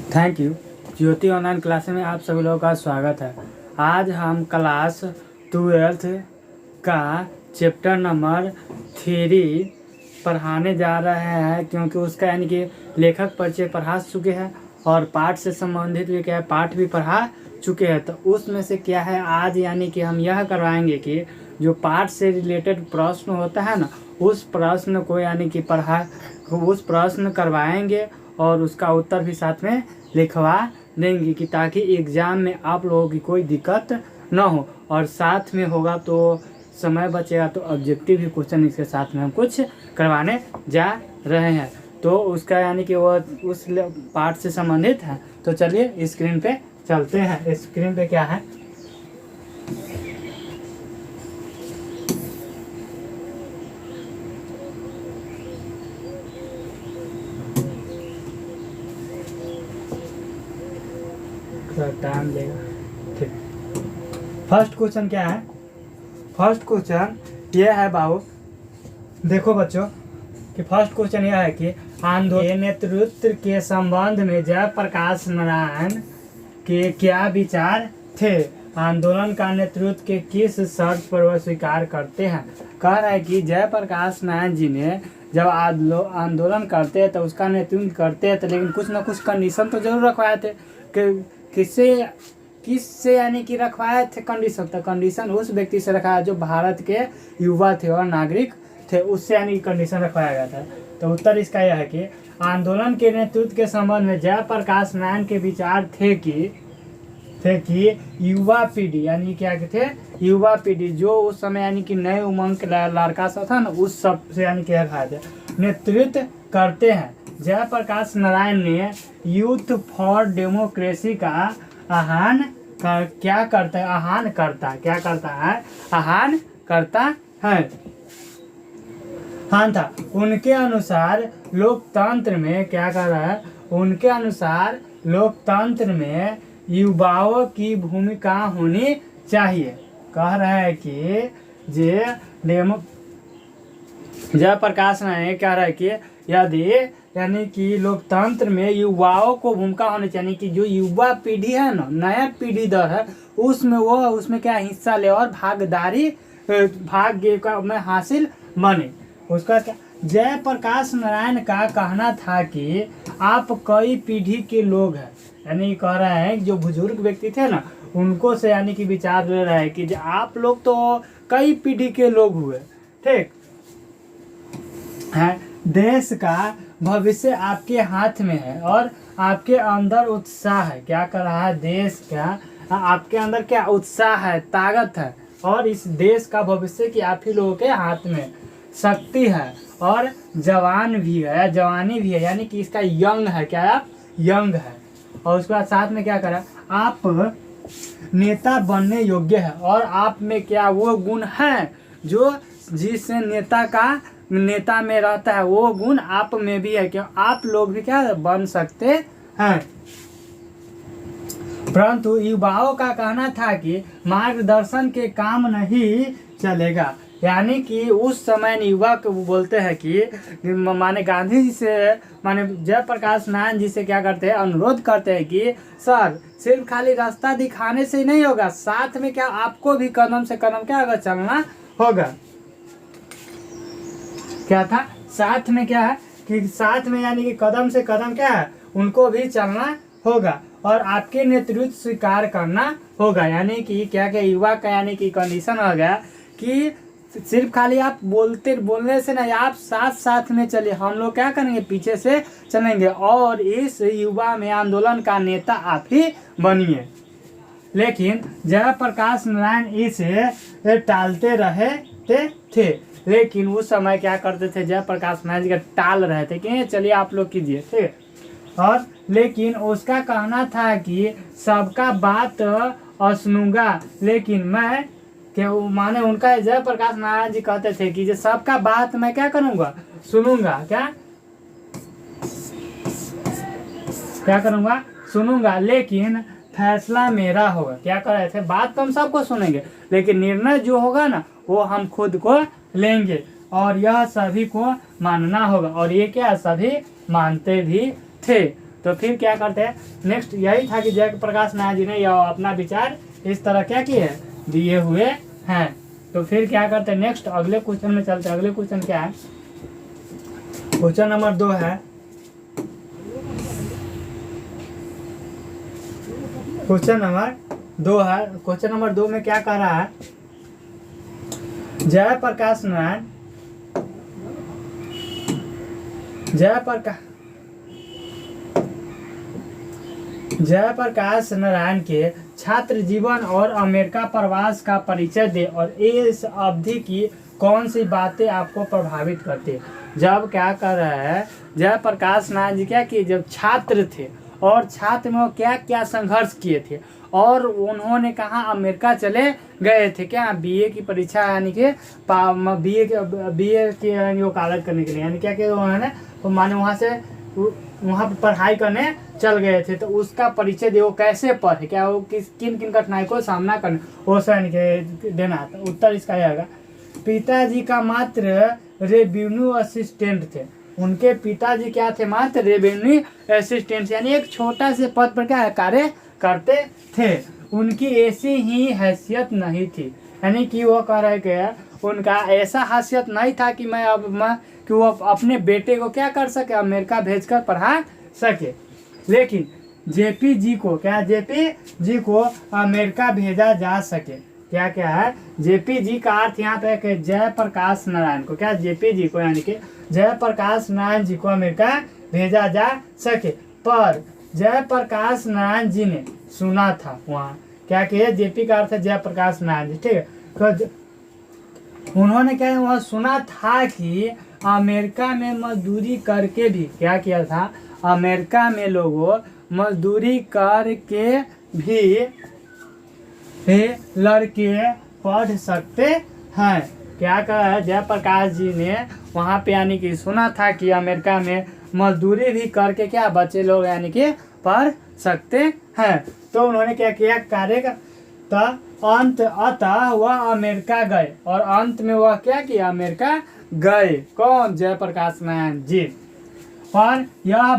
Thank you. Jyoti online class में आप सभी लोगों का स्वागत है। आज हम क्लास 12th का चैप्टर नंबर 3 पढ़ाने जा रहे हैं, क्योंकि उसका यानी कि लेखक परिचय पढ़ा चुके हैं और पाठ से संबंधित भी क्या है पाठ भी पढ़ा चुके हैं। तो उसमें से क्या है आज यानी कि हम यह करवाएंगे कि जो पाठ से रिलेटेड प्रश्न होता है ना, उस प्रश्न को यानी कि उस प्रश्न करवाएंगे और उसका उत्तर भी साथ में लिखवा देंगे कि ताकि एग्ज़ाम में आप लोगों की कोई दिक्कत ना हो। और साथ में होगा तो समय बचेगा तो ऑब्जेक्टिव भी क्वेश्चन इसके साथ में हम कुछ करवाने जा रहे हैं। तो उसका यानी कि वो उस पार्ट से संबंधित है। तो चलिए स्क्रीन पे चलते हैं। स्क्रीन पे क्या है, टाइम लेगा। ठीक, फर्स्ट क्वेश्चन क्या है? फर्स्ट क्वेश्चन ये है बाबू, देखो बच्चों कि फर्स्ट क्वेश्चन यह है कि आंदोलन के नेतृत्व के संबंध में जयप्रकाश नारायण के क्या विचार थे? आंदोलन का नेतृत्व के किस शर्त पर वह स्वीकार करते हैं? कह रहा है कि जयप्रकाश नारायण जी ने जब आंदोलन करते हैं तो उसका नेतृत्व करते हैं, तो लेकिन कुछ ना कुछ कंडीशन तो जरूर रखवाए थे कि किससे यानी कि रखवाए थे कंडीशन। तो कंडीशन उस व्यक्ति से रखा जो भारत के युवा थे और नागरिक थे, उससे यानी कि कंडीशन रखवाया गया था। तो उत्तर इसका यह है कि आंदोलन के नेतृत्व के संबंध में जयप्रकाश नारायण के विचार थे कि युवा पीढ़ी यानी क्या थे, युवा पीढ़ी जो उस समय यानी कि नए उमंग के लड़का सब था ना, उस सब से यानी कि रखा थे नेतृत्व करते हैं। जयप्रकाश नारायण ने यूथ फॉर डेमोक्रेसी का आह्वान क्या करता है? आह्वान करता है। हाँ था। उनके अनुसार लोकतंत्र में क्या कर रहा है? उनके अनुसार लोकतंत्र में युवाओं की भूमिका होनी चाहिए। कह रहा है कि जयप्रकाश नारायण कह रहा है कि यदि यानी कि लोकतंत्र में युवाओं को भूमिका होनी चाहिए, कि जो युवा पीढ़ी है ना, नया पीढ़ी दर है, उसमें क्या हिस्सा ले और भाग्य में हासिल बने। उसका क्या जयप्रकाश नारायण का कहना था कि आप कई पीढ़ी के लोग हैं, यानी कह रहा है जो बुजुर्ग व्यक्ति थे ना, उनको से यानी कि विचार ले रहा है कि आप लोग तो कई पीढ़ी के लोग हुए, ठीक है। देश का भविष्य आपके हाथ में है और आपके अंदर उत्साह है। क्या कर रहा है? देश का आपके अंदर क्या उत्साह है, ताकत है, और इस देश का भविष्य की आप ही लोगों के हाथ में शक्ति है और जवानी भी है, यानी कि इसका यंग है। क्या आप यंग है? और उसके बाद साथ में क्या करा, आप नेता बनने योग्य है और आप में क्या वो गुण है जो जिससे नेता में रहता है, वो गुण आप में भी है। क्यों आप लोग भी क्या बन सकते हैं। परंतु युवाओं का कहना था कि मार्गदर्शन के काम नहीं चलेगा, यानी कि उस समय युवा को बोलते हैं कि माने गांधी जी से माने जयप्रकाश नारायण जी से क्या करते हैं, अनुरोध करते हैं कि सर सिर्फ खाली रास्ता दिखाने से नहीं होगा, साथ में क्या आपको भी कदम से कदम क्या होगा, चलना होगा। क्या था? साथ में क्या है कि साथ में यानी कि कदम से कदम क्या है, उनको भी चलना होगा और आपके नेतृत्व स्वीकार करना होगा। यानी कि क्या युवा का यानी कि कंडीशन हो गया कि सिर्फ खाली आप बोलने से नहीं, आप साथ में चलिए, हम लोग क्या करेंगे, पीछे से चलेंगे और इस युवा में आंदोलन का नेता आप ही बनिए। लेकिन जयप्रकाश नारायण इसे टालते रहे थे। लेकिन उस समय क्या करते थे, जयप्रकाश नारायण जी का टाल रहे थे कि चलिए आप लोग कीजिए, ठीक। और लेकिन उसका कहना था कि सबका बात सुनूंगा, लेकिन मैं क्या माने उनका जयप्रकाश नारायण जी कहते थे कि सबका बात मैं क्या करूंगा, सुनूंगा। क्या करूंगा, सुनूंगा, लेकिन फैसला मेरा होगा। क्या कर रहे थे, बात तो हम सबको सुनेंगे, लेकिन निर्णय जो होगा ना वो हम खुद को लेंगे और यह सभी को मानना होगा। और ये क्या सभी मानते भी थे। तो फिर क्या करते हैं, नेक्स्ट यही था कि जयप्रकाश नारायण जी ने यह अपना विचार इस तरह क्या किए, दिए हुए हैं। तो फिर क्या करते हैं, नेक्स्ट अगले क्वेश्चन में चलते हैं। अगले क्वेश्चन क्या है, क्वेश्चन नंबर 2 है। क्वेश्चन नंबर 2 में क्या कह रहा है, जयप्रकाश नारायण के छात्र जीवन और अमेरिका प्रवास का परिचय दे और इस अवधि की कौन सी बातें आपको प्रभावित करती है। जब क्या कर रहा है, जयप्रकाश नारायण जी क्या किए, जब छात्र थे और छात्र में वो क्या क्या संघर्ष किए थे और उन्होंने कहाँ अमेरिका चले गए थे, क्या बीए की परीक्षा यानी कि बीए की यानी वकालत करने के लिए, यानी क्या किया उन्होंने, तो माने वहाँ पर पढ़ाई करने चल गए थे। तो उसका परिचय दे, वो कैसे पढ़े, क्या वो किन किन कठिनाई को सामना करने, वो यानी कि देना। तो उत्तर इसका आएगा, पिताजी का मात्र रेवेन्यू असिस्टेंट थे। उनके पिताजी क्या थे, मात्र रेवेन्यू असिस्टेंट, यानी एक छोटा से पद पर क्या कार्य करते थे। उनकी ऐसी ही हैसियत नहीं थी, यानी कि वो कह रहे कि उनका ऐसा हैसियत नहीं था कि कि वो अपने बेटे को क्या कर सके, अमेरिका भेजकर पढ़ा सके। लेकिन जेपी जी को अमेरिका भेजा जा सके। क्या क्या है, जेपी जी का अर्थ यहाँ पे कि जयप्रकाश नारायण को, क्या जेपी जी को यानी कि जयप्रकाश नारायण जी को अमेरिका भेजा जा सके। पर जयप्रकाश नारायण जी ने सुना था वहाँ, क्या किया, जेपी का अर्थ है जयप्रकाश नारायण जी, ठीक है। तो उन्होंने क्या वहाँ सुना था कि अमेरिका में मजदूरी करके भी क्या किया था, अमेरिका में लोगों मजदूरी करके भी लड़के पढ़ सकते हैं। क्या कहा है, जयप्रकाश जी ने वहाँ पे यानी कि सुना था कि अमेरिका में मजदूरी भी करके क्या बच्चे लोग यानी कि पढ़ सकते हैं। तो उन्होंने क्या किया, कार्य का अतः वह अमेरिका गए और अंत में वह क्या किया, अमेरिका गए। कौन, जयप्रकाश नारायण जी। और यह